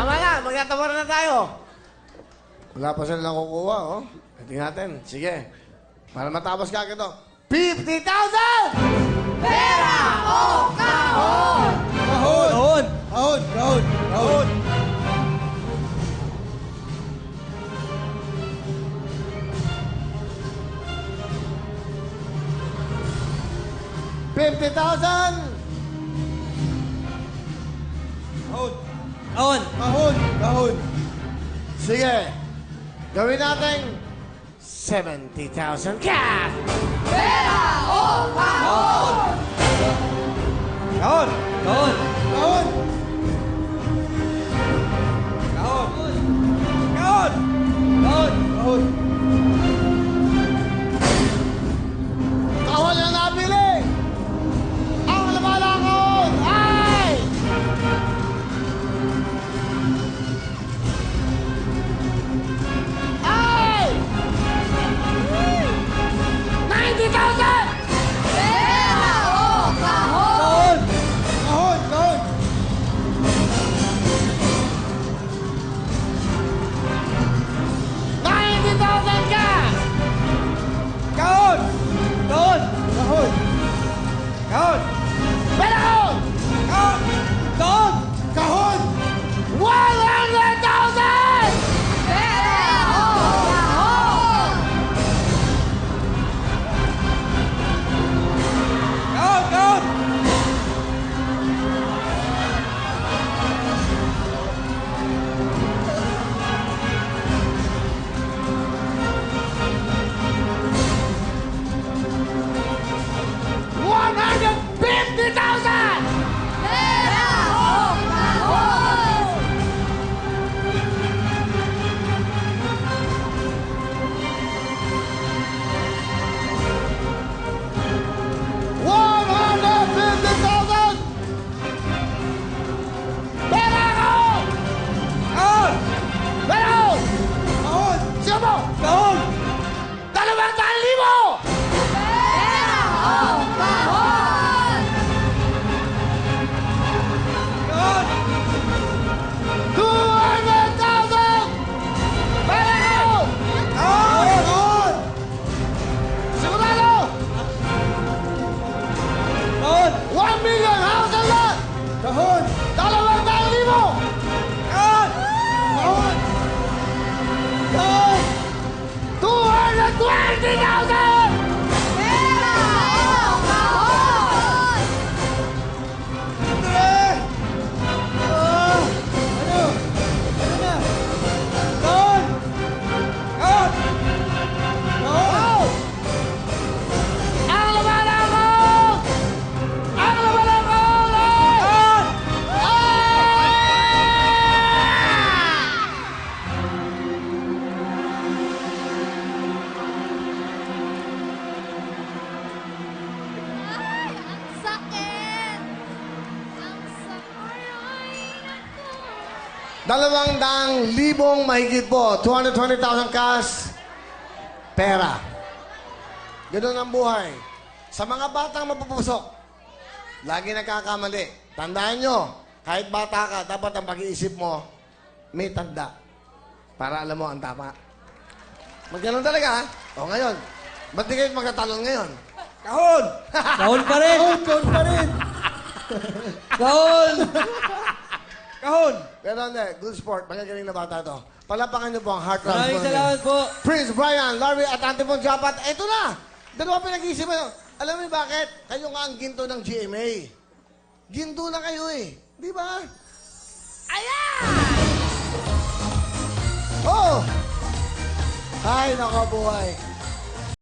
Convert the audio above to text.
Tama na, magtatawaran na tayo. Wala pa silang kukuha, oh. Tingnan natin. Sige. Para matapos ka ito. 50,000! Pera o kahon! Kahon! Kahon! Kahon! Kahon! $50,000! Kahon! Kahon! Kahon! Kahon! Sige. Gawin natin 70,000 cash! Pera o kahon! Kahon! Kahon! Kahon! Kahon! Kahon! Kahon! Kahon! Kahon na nabili! Ang labala kahon ay... Ay! 90,000! Pera o kahon! Kahon! Kahon! Kahon! 90,000 cash! Kahon! Kahon! Kahon! Kahon! Pero! Kahon! Kahon! Kahon! 100,000! Pera o kahon! Kahon! Kahon! $150,000! Pera o kahon! $150,000! Pera ko! Kahon! Pero! Kahon! Sino mo? Kahon! 200,000! Pera o kahon! Kahon! 200,000! Pera ko! Kahon! Kahon! Sigurado! Kahon! 1 million! House and lot! Kahon! 200,000! Kahon! Kahon! Kahon! 220,000! Pera o kahon! Andre! Ano? Ano na? Kahon! Kahon! Kahon! Ang laman ako! Ang laman ako! Kahon! Ay, ang sakit! Ang sakit! 200,000 mahigit po. 220,000 cash. Pera. Ganun ang buhay. Sa mga batang mapupusok, lagi nagkakamali. Tandaan nyo, kahit bata ka, dapat ang pag-iisip mo, may tanda. Para alam mo ang tama. Magganon talaga, ha? O ngayon, ba't di kayo magkatalon ngayon? Kahon! Kahon pa rin! Kahon! Kahon pa rin! Kahon! Kahon! Pero hindi, good sport. Magagaling na bata to. Palapakan niyo po ang heart Maraming transplant. salamat po. Prince Brian, Larry at Antipon Japat. Eto na! Dalawa pinag-iisipan nyo. Alam mo bakit? Kayo nga ang ginto ng GMA. Ginto na kayo eh. Di ba? Ayan! Oh! Ay, nakabuhay.